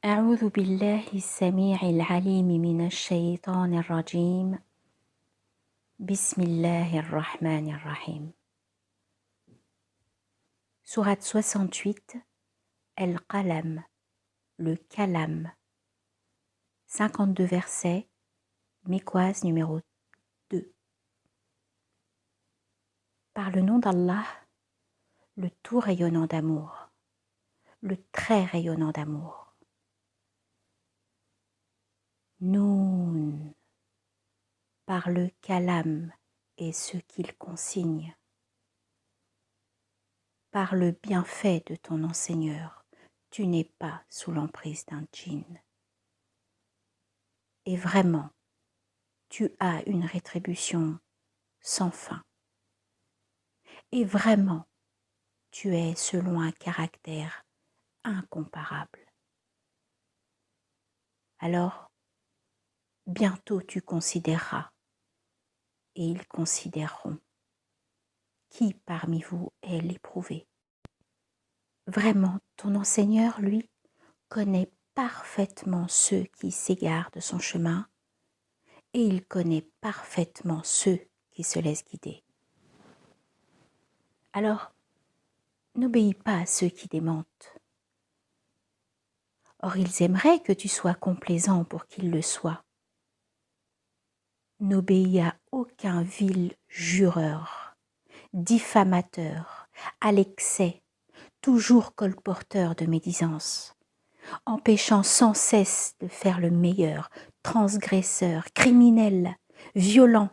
أعوذ بالله السميع العليم من الشيطان الرجيم. بسم الله الرحمن الرحيم. Sourate 68, Al-Qalam, le Kalam. 52 versets, Mécoise numéro 2. Par le nom d'Allah, le tout rayonnant d'amour, le très rayonnant d'amour. Noun, par le Kalam et ce qu'il consigne. Par le bienfait de ton enseigneur, tu n'es pas sous l'emprise d'un djinn. Et vraiment, tu as une rétribution sans fin. Et vraiment, tu es selon un caractère incomparable. Alors, bientôt tu considéreras, et ils considéreront, qui parmi vous est l'éprouvé. Vraiment, ton enseigneur, lui, connaît parfaitement ceux qui s'égarent de son chemin, et il connaît parfaitement ceux qui se laissent guider. Alors, n'obéis pas à ceux qui démentent. Or, ils aimeraient que tu sois complaisant pour qu'ils le soient. N'obéis à aucun vil jureur, diffamateur, à l'excès, toujours colporteur de médisance, empêchant sans cesse de faire le meilleur, transgresseur, criminel, violent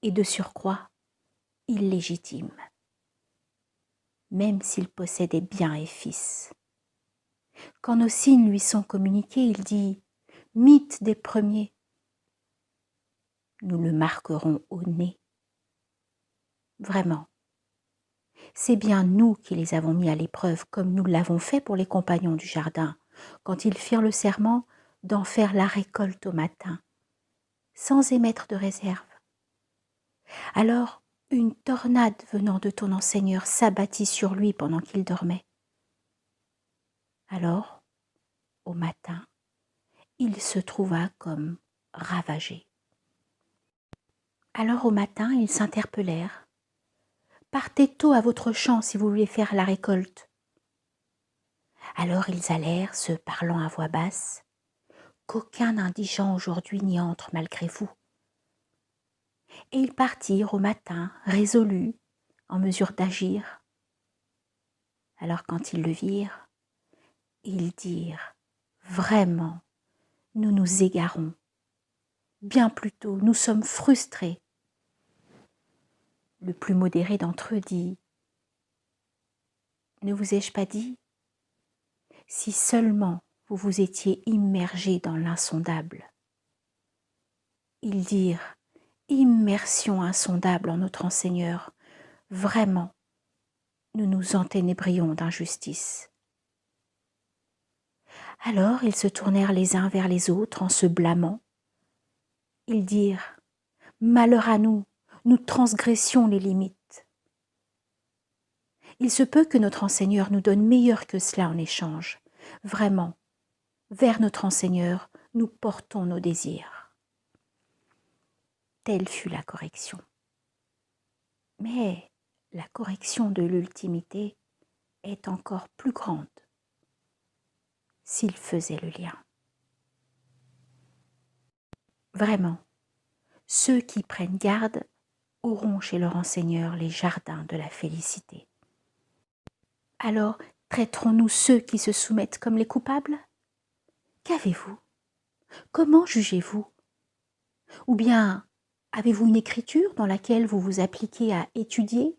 et de surcroît illégitime, même s'il possédait biens et fils. Quand nos signes lui sont communiqués, il dit « Mythe des premiers ». Nous le marquerons au nez. Vraiment, c'est bien nous qui les avons mis à l'épreuve, comme nous l'avons fait pour les compagnons du jardin, quand ils firent le serment d'en faire la récolte au matin, sans émettre de réserve. Alors, une tornade venant de ton enseigneur s'abattit sur lui pendant qu'il dormait. Alors, au matin, il se trouva comme ravagé. Alors au matin, ils s'interpellèrent. « Partez tôt à votre champ si vous voulez faire la récolte. » Alors ils allèrent, se parlant à voix basse. « Qu'aucun indigent aujourd'hui n'y entre malgré vous. » Et ils partirent au matin, résolus, en mesure d'agir. Alors quand ils le virent, ils dirent « Vraiment, nous nous égarons. Bien plus tôt, nous sommes frustrés. » Le plus modéré d'entre eux dit « Ne vous ai-je pas dit ? Si seulement vous vous étiez immergés dans l'insondable. » Ils dirent « Immersion insondable en notre enseigneur. Vraiment, nous nous enténébrions d'injustice. » Alors ils se tournèrent les uns vers les autres en se blâmant. Ils dirent « Malheur à nous, nous transgressions les limites. » Il se peut que notre enseigneur nous donne meilleur que cela en échange. Vraiment, vers notre enseigneur, nous portons nos désirs. Telle fut la correction. Mais la correction de l'ultimité est encore plus grande s'il faisait le lien. Vraiment, ceux qui prennent garde auront chez leur enseigneur les jardins de la félicité. Alors, traiterons-nous ceux qui se soumettent comme les coupables? Qu'avez-vous? Comment jugez-vous? Ou bien, avez-vous une écriture dans laquelle vous vous appliquez à étudier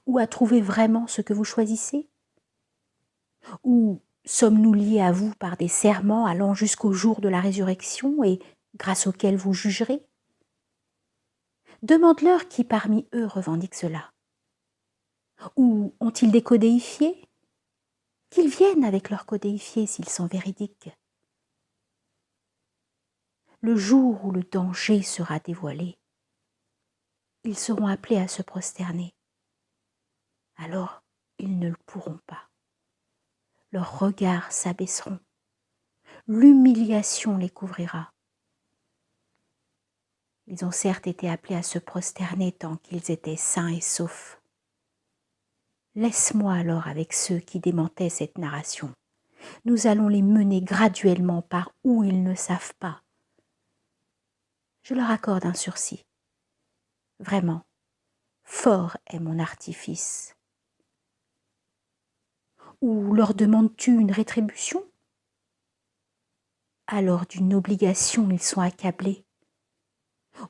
ou à trouver vraiment ce que vous choisissez? Ou sommes-nous liés à vous par des serments allant jusqu'au jour de la résurrection et grâce auxquels vous jugerez? Demande-leur qui parmi eux revendique cela. Ou ont-ils des codéifiés? Qu'ils viennent avec leurs codéifiés s'ils sont véridiques. Le jour où le danger sera dévoilé, ils seront appelés à se prosterner. Alors, ils ne le pourront pas. Leurs regards s'abaisseront. l'humiliation les couvrira. Ils ont certes été appelés à se prosterner tant qu'ils étaient sains et saufs. Laisse-moi alors avec ceux qui démentaient cette narration. Nous allons les mener graduellement par où ils ne savent pas. Je leur accorde un sursis. Vraiment, fort est mon artifice. Ou leur demandes-tu une rétribution? Alors d'une obligation ils sont accablés.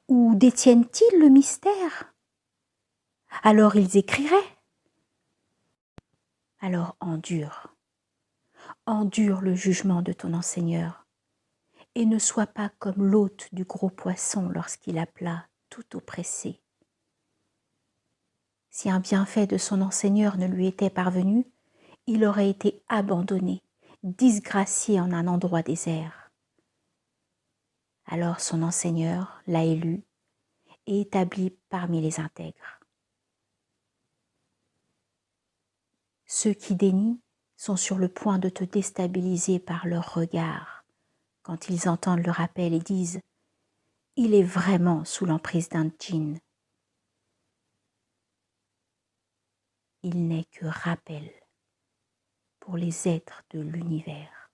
Ou détiennent-ils le mystère? Alors ils écriraient. Alors endure le jugement de ton enseigneur, et ne sois pas comme l'hôte du gros poisson lorsqu'il appela tout oppressé. Si un bienfait de son enseigneur ne lui était parvenu, il aurait été abandonné, disgracié en un endroit désert. Alors son enseigneur l'a élu et établi parmi les intègres. Ceux qui dénient sont sur le point de te déstabiliser par leur regard quand ils entendent le rappel et disent « Il est vraiment sous l'emprise d'un djinn ». Il n'est que rappel pour les êtres de l'univers.